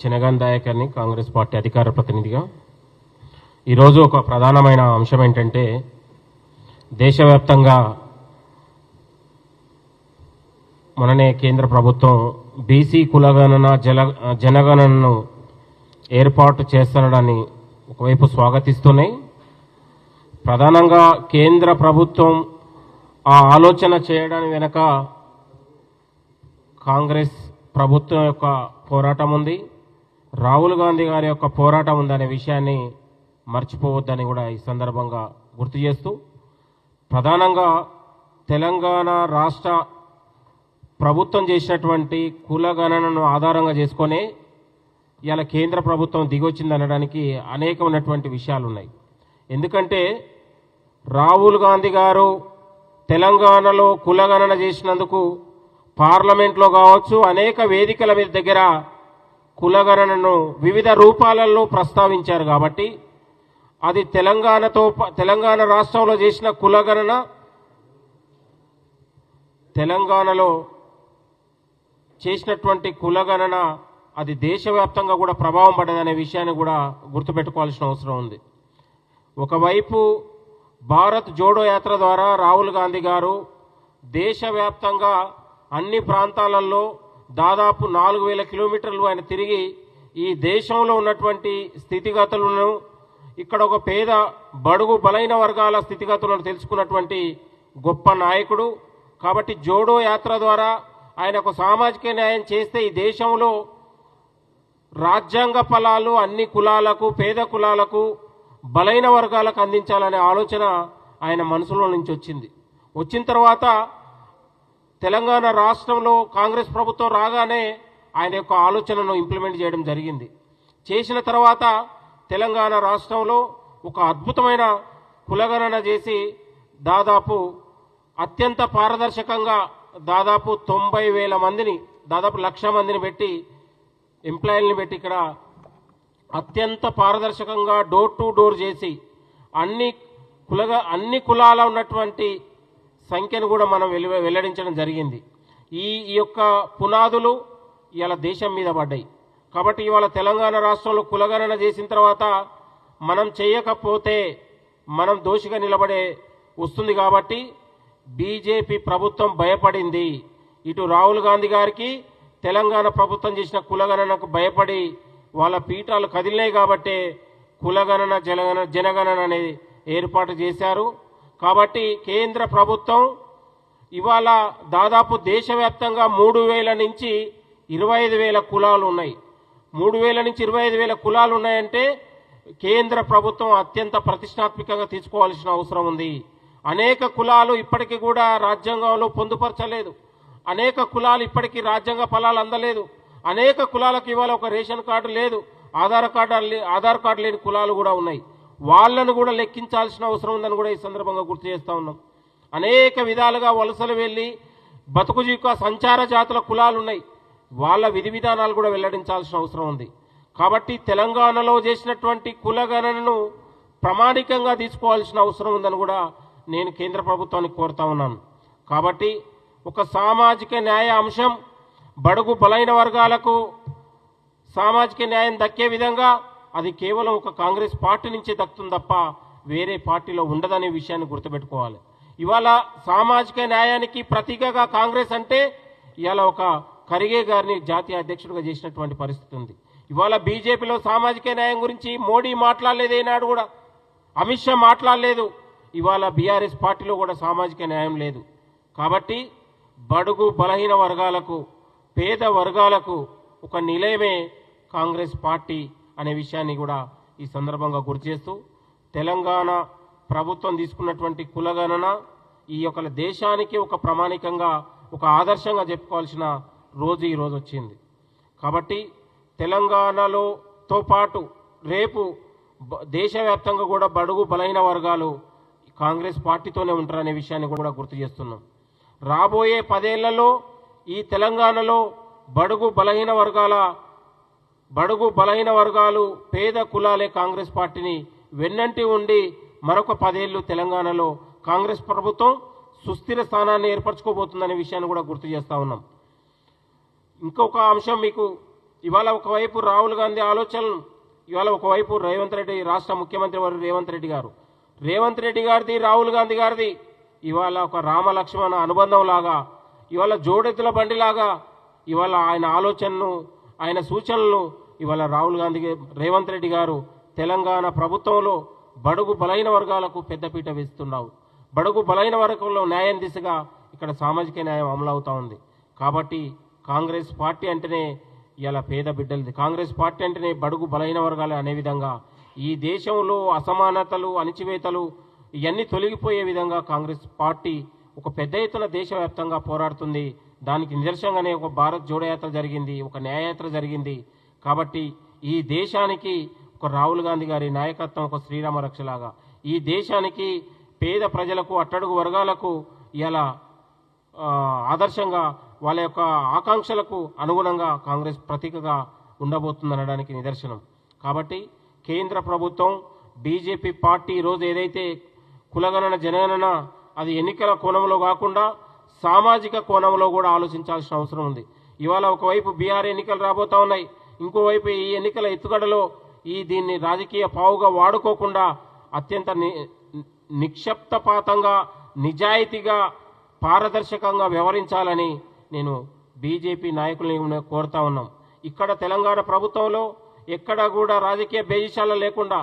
చినగన్ దయాకర్ని, Congress party అధికార ప్రతినిధిగా. ఈరోజు ఒక ప్రధానమైన అంశం ఏంటంటే, దేశవ్యాప్తంగా మొన్ననే కేంద్ర ప్రభుత్వం బీసీ కులగణన జనగణనను ఏర్పాటు చేస్తానని ఒకవైపు స్వాగతిస్తున్నాయి. ప్రధానంగా కేంద్ర ప్రభుత్వం ఆ ఆలోచన చేయడానికి వెనక కాంగ్రెస్ ప్రభుత్వం యొక్క పోరాటం ఉంది, రాహుల్ గాంధీ గారి యొక్క పోరాటం ఉందనే విషయాన్ని మర్చిపోవద్దని కూడా ఈ సందర్భంగా గుర్తు చేస్తూ, ప్రధానంగా తెలంగాణ రాష్ట్ర ప్రభుత్వం చేసినటువంటి కులగణనను ఆధారంగా చేసుకొని ఇలా కేంద్ర ప్రభుత్వం దిగొచ్చిందనడానికి అనేకమైనటువంటి విషయాలు ఉన్నాయి. ఎందుకంటే రాహుల్ గాంధీ గారు తెలంగాణలో కులగణన చేసినందుకు పార్లమెంట్లో కావచ్చు, అనేక వేదికల మీద దగ్గర కులగణనను వివిధ రూపాలలో ప్రస్తావించారు. కాబట్టి అది తెలంగాణ రాష్ట్రంలో చేసిన కులగణన తెలంగాణలో చేసినటువంటి కులగణన అది దేశవ్యాప్తంగా కూడా ప్రభావం పడ్డదనే విషయాన్ని కూడా గుర్తుపెట్టుకోవాల్సిన అవసరం ఉంది. ఒకవైపు భారత్ జోడో యాత్ర ద్వారా రాహుల్ గాంధీ గారు దేశవ్యాప్తంగా అన్ని ప్రాంతాలలో దాదాపు 4000 కిలోమీటర్లు ఆయన తిరిగి ఈ దేశంలో ఉన్నటువంటి స్థితిగతులను, ఇక్కడ ఒక పేద బడుగు బలైన వర్గాల స్థితిగతులను తెలుసుకున్నటువంటి గొప్ప నాయకుడు. కాబట్టి జోడో యాత్ర ద్వారా ఆయన ఒక సామాజిక న్యాయం చేస్తే ఈ దేశంలో రాజ్యాంగ ఫలాలు అన్ని కులాలకు, పేద కులాలకు, బలైన వర్గాలకు అందించాలనే ఆలోచన ఆయన మనసులో నుంచి వచ్చిన తర్వాత తెలంగాణ రాష్ట్రంలో కాంగ్రెస్ ప్రభుత్వం రాగానే ఆయన యొక్క ఆలోచనను ఇంప్లిమెంట్ చేయడం జరిగింది. చేసిన తర్వాత తెలంగాణ రాష్ట్రంలో ఒక అద్భుతమైన కులగణన చేసి దాదాపు అత్యంత పారదర్శకంగా దాదాపు 90,000 మందిని, దాదాపు 1,00,000 మందిని పెట్టి, ఎంప్లాయీలను పెట్టి ఇక్కడ అత్యంత పారదర్శకంగా డోర్ టు డోర్ చేసి అన్ని కులాల ఉన్నటువంటి సంఖ్యను కూడా మనం వెల్లడించడం జరిగింది. ఈ యొక్క పునాదులు ఇవాళ దేశం మీద పడ్డాయి. కాబట్టి ఇవాళ తెలంగాణ రాష్ట్రంలో కులగణన చేసిన తర్వాత మనం చేయకపోతే మనం దోషిగా నిలబడే వస్తుంది. కాబట్టి బీజేపీ ప్రభుత్వం భయపడింది. ఇటు రాహుల్ గాంధీ గారికి తెలంగాణ ప్రభుత్వం చేసిన కులగణనకు భయపడి వాళ్ళ పీఠాలు కదిలినాయి. కాబట్టే కులగణన జనగణన అనేది ఏర్పాటు చేశారు. కాబట్టి కేంద్ర ప్రభుత్వం ఇవాళ దాదాపు దేశవ్యాప్తంగా 3,000 నుంచి 25,000 కులాలు ఉన్నాయి. 3,000 నుంచి 25,000 కులాలు ఉన్నాయంటే కేంద్ర ప్రభుత్వం అత్యంత ప్రతిష్టాత్మకంగా తీసుకోవాల్సిన అవసరం ఉంది. అనేక కులాలు ఇప్పటికీ కూడా రాజ్యాంగంలో పొందుపరచలేదు. అనేక కులాలు ఇప్పటికీ రాజ్యాంగ ఫలాలు అందలేదు. అనేక కులాలకు ఇవాళ ఒక రేషన్ కార్డు లేదు, ఆధార్ కార్డు లేని కులాలు కూడా ఉన్నాయి. వాళ్ళను కూడా లెక్కించాల్సిన అవసరం ఉందని కూడా ఈ సందర్భంగా గుర్తు చేస్తూ ఉన్నాం. అనేక విధాలుగా వలసలు వెళ్ళి బతుకుజీవిక సంచార జాతుల కులాలు ఉన్నాయి. వాళ్ళ విధి విధానాలు కూడా వెల్లడించాల్సిన అవసరం ఉంది. కాబట్టి తెలంగాణలో చేసినటువంటి కులగణనను ప్రామాణికంగా తీసుకోవాల్సిన అవసరం ఉందని కూడా నేను కేంద్ర ప్రభుత్వాన్ని కోరుతా ఉన్నాను. కాబట్టి ఒక సామాజిక న్యాయ అంశం బడుగు బలైన వర్గాలకు సామాజిక న్యాయం దక్కే విధంగా అది కేవలం ఒక కాంగ్రెస్ పార్టీ నుంచే దక్కుతుంది తప్ప వేరే పార్టీలో ఉండదనే విషయాన్ని గుర్తుపెట్టుకోవాలి. ఇవాళ సామాజిక న్యాయానికి ప్రతీకగా కాంగ్రెస్ అంటే ఇవాళ ఒక ఖర్గే గారిని జాతీయ అధ్యక్షుడిగా చేసినటువంటి పరిస్థితి ఉంది. ఇవాళ బీజేపీలో సామాజిక న్యాయం గురించి మోడీ మాట్లాడలేదు, ఏనాడు కూడా అమిత్ షా మాట్లాడలేదు. ఇవాళ బీఆర్ఎస్ పార్టీలో కూడా సామాజిక న్యాయం లేదు. కాబట్టి బడుగు బలహీన వర్గాలకు, పేద వర్గాలకు ఒక నిలయమే కాంగ్రెస్ పార్టీ అనే విషయాన్ని కూడా ఈ సందర్భంగా గుర్తు చేస్తూ, తెలంగాణ ప్రభుత్వం తీసుకున్నటువంటి కులగణన ఈ యొక్క దేశానికి ఒక ప్రామాణికంగా, ఒక ఆదర్శంగా చెప్పుకోవాల్సిన రోజు ఈ రోజు వచ్చింది. కాబట్టి తెలంగాణలోతో పాటు రేపు దేశవ్యాప్తంగా కూడా బడుగు బలైన వర్గాలు కాంగ్రెస్ పార్టీతోనే ఉంటారనే విషయాన్ని కూడా గుర్తు చేస్తున్నాం. రాబోయే 10 ఏళ్లలో ఈ తెలంగాణలో బడుగు బలహీన వర్గాలు, పేద కులాలే కాంగ్రెస్ పార్టీని వెన్నంటి ఉండి మరొక 10 ఏళ్లు తెలంగాణలో కాంగ్రెస్ ప్రభుత్వం సుస్థిర స్థానాన్ని ఏర్పరచుకోబోతుందనే విషయాన్ని కూడా గుర్తు చేస్తా ఉన్నాం. ఇంకొక అంశం మీకు ఇవాళ ఒకవైపు రాహుల్ గాంధీ ఆలోచనలు, ఇవాళ ఒకవైపు రేవంత్ రెడ్డి రాష్ట్ర ముఖ్యమంత్రి వారు రేవంత్ రెడ్డి గారిది రాహుల్ గాంధీ గారిది ఇవాళ ఒక రామ లక్ష్మణ అనుబంధం లాగా, ఇవాళ జోడెత్తుల బండిలాగా ఇవాళ ఆయన ఆలోచనను, ఆయన సూచనలను ఇవాళ రేవంత్ రెడ్డి గారు తెలంగాణ ప్రభుత్వంలో బడుగు బలైన వర్గాలకు పెద్దపీట వేస్తున్నావు. బడుగు బలైన వర్గంలో న్యాయం దిశగా ఇక్కడ సామాజిక న్యాయం అమలవుతా ఉంది. కాబట్టి కాంగ్రెస్ పార్టీ అంటేనే ఇలా పేద బిడ్డలది, కాంగ్రెస్ పార్టీ అంటేనే బడుగు బలైన వర్గాలు అనే విధంగా ఈ దేశంలో అసమానతలు, అణిచివేతలు ఇవన్నీ తొలగిపోయే విధంగా కాంగ్రెస్ పార్టీ ఒక పెద్ద ఎత్తున దేశవ్యాప్తంగా పోరాడుతుంది. దానికి నిదర్శనంగానే ఒక భారత్ జోడో యాత్ర జరిగింది, ఒక న్యాయయాత్ర జరిగింది. కాబట్టి ఈ దేశానికి ఒక రాహుల్ గాంధీ గారి నాయకత్వం ఒక శ్రీరామ రక్షలాగా, ఈ దేశానికి పేద ప్రజలకు, అట్టడుగు వర్గాలకు ఇలా ఆదర్శంగా వాళ్ళ యొక్క ఆకాంక్షలకు అనుగుణంగా కాంగ్రెస్ ప్రతీకగా ఉండబోతుందనడానికి నిదర్శనం. కాబట్టి కేంద్ర ప్రభుత్వం, బీజేపీ పార్టీ ఈరోజు ఏదైతే కులగణన, జనగణన అది ఎన్నికల కోణంలో కాకుండా సామాజిక కోణంలో కూడా ఆలోచించాల్సిన అవసరం ఉంది. ఇవాళ ఒకవైపు బీహార్ ఎన్నికలు రాబోతా ఉన్నాయి, ఇంకోవైపు ఈ ఎన్నికల ఎత్తుగడలో దీన్ని రాజకీయ పావుగా వాడుకోకుండా అత్యంత నిక్షిప్తపాతంగా, నిజాయితీగా, పారదర్శకంగా వ్యవహరించాలని నేను బీజేపీ నాయకులను కోరుతా ఉన్నాం. ఇక్కడ తెలంగాణ ప్రభుత్వంలో ఎక్కడ కూడా రాజకీయ బేజిషాల లేకుండా,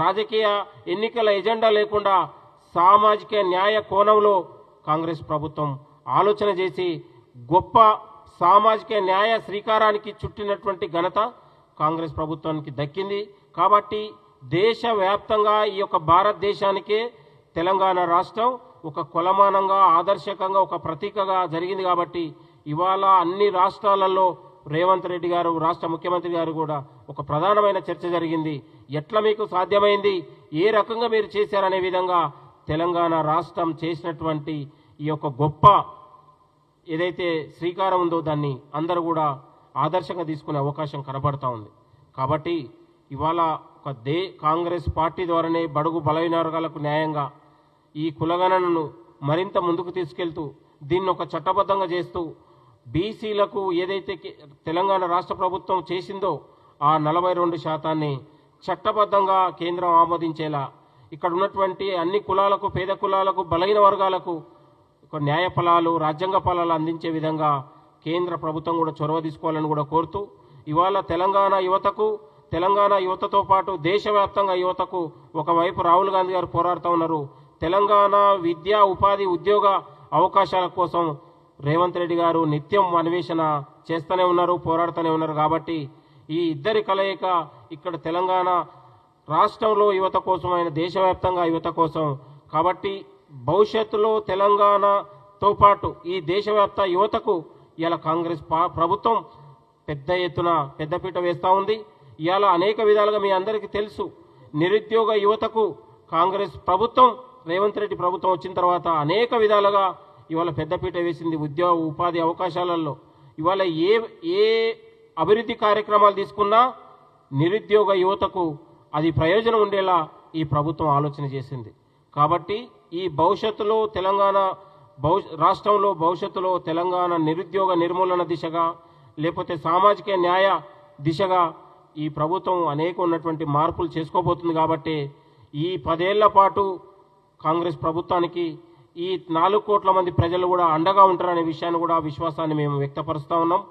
రాజకీయ ఎన్నికల ఎజెండా లేకుండా సామాజిక న్యాయ కోణంలో కాంగ్రెస్ ప్రభుత్వం ఆలోచన చేసి గొప్ప సామాజిక న్యాయ శ్రీకారానికి చుట్టినటువంటి ఘనత కాంగ్రెస్ ప్రభుత్వానికి దక్కింది. కాబట్టి దేశవ్యాప్తంగా ఈ యొక్క భారతదేశానికే తెలంగాణ రాష్ట్రం ఒక కొలమానంగా, ఆదర్శకంగా, ఒక ప్రతీకగా జరిగింది. కాబట్టి ఇవాళ అన్ని రాష్ట్రాలలో రేవంత్ రెడ్డి గారు, రాష్ట్ర ముఖ్యమంత్రి గారు కూడా ఒక ప్రధానమైన చర్చ జరిగింది. ఎట్లా మీకు సాధ్యమైంది, ఏ రకంగా మీరు చేశారనే విధంగా తెలంగాణ రాష్ట్రం చేసినటువంటి ఈ యొక్క గొప్ప ఏదైతే శ్రీకారం ఉందో దాన్ని అందరూ కూడా ఆదర్శంగా తీసుకునే అవకాశం కనబడతా ఉంది. కాబట్టి ఇవాళ ఒక కాంగ్రెస్ పార్టీ ద్వారానే బడుగు బలైన వర్గాలకు న్యాయంగా ఈ కులగణనను మరింత ముందుకు తీసుకెళ్తూ దీన్ని ఒక చట్టబద్ధంగా చేస్తూ బీసీలకు ఏదైతే తెలంగాణ రాష్ట్ర ప్రభుత్వం చేసిందో ఆ 42% చట్టబద్ధంగా కేంద్రం ఆమోదించేలా ఇక్కడ ఉన్నటువంటి అన్ని కులాలకు, పేద కులాలకు, బలైన వర్గాలకు ఒక న్యాయ ఫలాలు, రాజ్యాంగ ఫలాలు అందించే విధంగా కేంద్ర ప్రభుత్వం కూడా చొరవ తీసుకోవాలని కూడా కోరుతూ ఇవాళ తెలంగాణ యువతతో పాటు దేశవ్యాప్తంగా యువతకు ఒకవైపు రాహుల్ గాంధీ గారు పోరాడుతూ ఉన్నారు. తెలంగాణ విద్యా, ఉపాధి, ఉద్యోగ అవకాశాల కోసం రేవంత్ రెడ్డి గారు నిత్యం అన్వేషణ చేస్తూనే ఉన్నారు, పోరాడుతూనే ఉన్నారు. కాబట్టి ఈ ఇద్దరి కలయిక ఇక్కడ తెలంగాణ రాష్ట్రంలో యువత కోసం, ఆయన దేశవ్యాప్తంగా యువత కోసం. కాబట్టి భవిష్యత్తులో తెలంగాణతో పాటు ఈ దేశవ్యాప్త యువతకు ఇలా కాంగ్రెస్ ప్రభుత్వం పెద్ద ఎత్తున పెద్దపీట వేస్తూ ఉంది. ఇవాళ అనేక విధాలుగా మీ అందరికీ తెలుసు, నిరుద్యోగ యువతకు కాంగ్రెస్ ప్రభుత్వం, రేవంత్ రెడ్డి ప్రభుత్వం వచ్చిన తర్వాత అనేక విధాలుగా ఇవాళ పెద్దపీట వేసింది. ఉద్యోగ, ఉపాధి అవకాశాలలో ఇవాళ ఏ అభివృద్ధి కార్యక్రమాలు తీసుకున్నా నిరుద్యోగ యువతకు అది ప్రయోజనం ఉండేలా ఈ ప్రభుత్వం ఆలోచన చేసింది. కాబట్టి ఈ భవిష్యత్తులో రాష్ట్రంలో భవిష్యత్తులో తెలంగాణ నిరుద్యోగ నిర్మూలన దిశగా, లేకపోతే సామాజిక న్యాయ దిశగా ఈ ప్రభుత్వం అనేక ఉన్నటువంటి మార్పులు చేసుకోబోతుంది. కాబట్టి ఈ 10 ఏళ్ల పాటు కాంగ్రెస్ ప్రభుత్వానికి ఈ 4 కోట్ల మంది ప్రజలు కూడా అండగా ఉంటారనే విషయాన్ని కూడా, విశ్వాసాన్ని మేము వ్యక్తపరుస్తూ ఉన్నాం.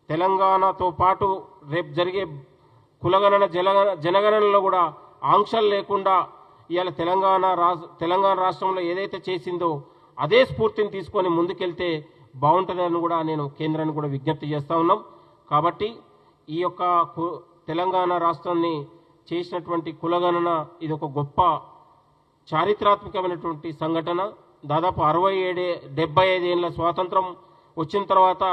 తెలంగాణతో పాటు రేపు జరిగే కులగణన, జనగణనలో కూడా ఆంక్షలు లేకుండా ఇవాళ తెలంగాణ రాష్ట్రంలో ఏదైతే చేసిందో అదే స్ఫూర్తిని తీసుకొని ముందుకెళ్తే బాగుంటుందని కూడా నేను కేంద్రాన్ని కూడా విజ్ఞప్తి చేస్తూ ఉన్నాం. కాబట్టి ఈ యొక్క తెలంగాణ రాష్ట్రాన్ని చేసినటువంటి కులగణన ఇది ఒక గొప్ప చారిత్రాత్మకమైనటువంటి సంఘటన. దాదాపు 65 ఏళ్ల స్వాతంత్రం వచ్చిన తర్వాత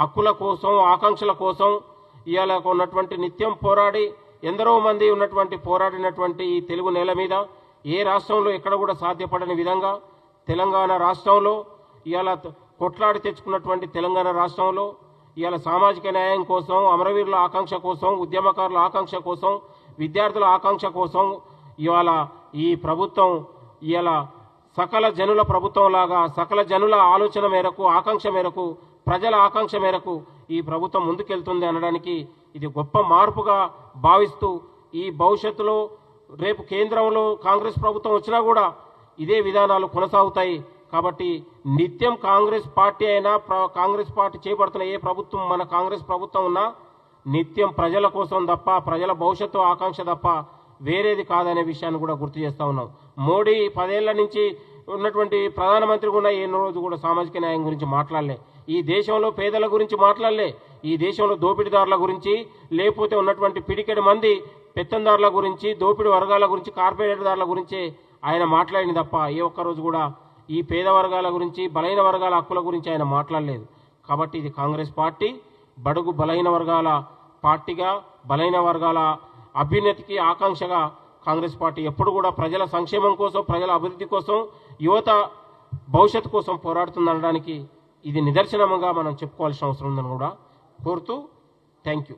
హక్కుల కోసం, ఆకాంక్షల కోసం ఇవాళ ఉన్నటువంటి నిత్యం పోరాడి ఎందరో మంది ఉన్నటువంటి పోరాడినటువంటి ఈ తెలుగు నేల మీద ఏ రాష్ట్రంలో ఎక్కడ కూడా సాధ్యపడని విధంగా తెలంగాణ రాష్ట్రంలో ఇవాళ కొట్లాడి తెచ్చుకున్నటువంటి తెలంగాణ రాష్ట్రంలో ఇవాళ సామాజిక న్యాయం కోసం, అమరవీరుల ఆకాంక్ష కోసం, ఉద్యమకారుల ఆకాంక్ష కోసం, విద్యార్థుల ఆకాంక్ష కోసం ఇవాళ ఈ ప్రభుత్వం ఇవాళ సకల జనుల ప్రభుత్వం లాగా, సకల జనుల ఆలోచన మేరకు, ఆకాంక్ష మేరకు ప్రజల ఆకాంక్ష మేరకు ఈ ప్రభుత్వం ముందుకెళ్తుంది అనడానికి ఇది గొప్ప మార్పుగా భావిస్తూ ఈ భవిష్యత్తులో రేపు కేంద్రంలో కాంగ్రెస్ ప్రభుత్వం వచ్చినా కూడా ఇదే విధానాలు కొనసాగుతాయి. కాబట్టి నిత్యం కాంగ్రెస్ పార్టీ అయినా కాంగ్రెస్ పార్టీ చేపడుతున్న ఏ ప్రభుత్వం మన కాంగ్రెస్ ప్రభుత్వం ఉన్నా నిత్యం ప్రజల కోసం తప్ప ప్రజల భవిష్యత్తు ఆకాంక్ష తప్ప వేరేది కాదనే విషయాన్ని కూడా గుర్తు చేస్తూ ఉన్నాం. మోడీ 10 ఏళ్ల నుంచి ఉన్నటువంటి ప్రధానమంత్రి కూడా ఏ రోజు కూడా సామాజిక న్యాయం గురించి మాట్లాడలే, ఈ దేశంలో పేదల గురించి మాట్లాడలే, ఈ దేశంలో దోపిడీదారుల గురించి లేకపోతే ఉన్నటువంటి పిడికెడు మంది పెత్తందారుల గురించి దోపిడీ వర్గాల గురించి కార్పొరేట్దారుల గురించి ఆయన మాట్లాడింది తప్ప ఏ ఒక్కరోజు కూడా ఈ పేద వర్గాల గురించి బలహీన వర్గాల హక్కుల గురించి ఆయన మాట్లాడలేదు. కాబట్టి ఇది కాంగ్రెస్ పార్టీ బడుగు బలహీన వర్గాల పార్టీగా బలహీన వర్గాల అభ్యున్నతికి ఆకాంక్షగా కాంగ్రెస్ పార్టీ ఎప్పుడు కూడా ప్రజల సంక్షేమం కోసం ప్రజల అభివృద్ధి కోసం యువత భవిష్యత్తు కోసం పోరాడుతుందనడానికి ఇది నిదర్శనంగా మనం చెప్పుకోవాల్సిన అవసరం ఉందని కూడా కోరుతూ థ్యాంక్ యూ.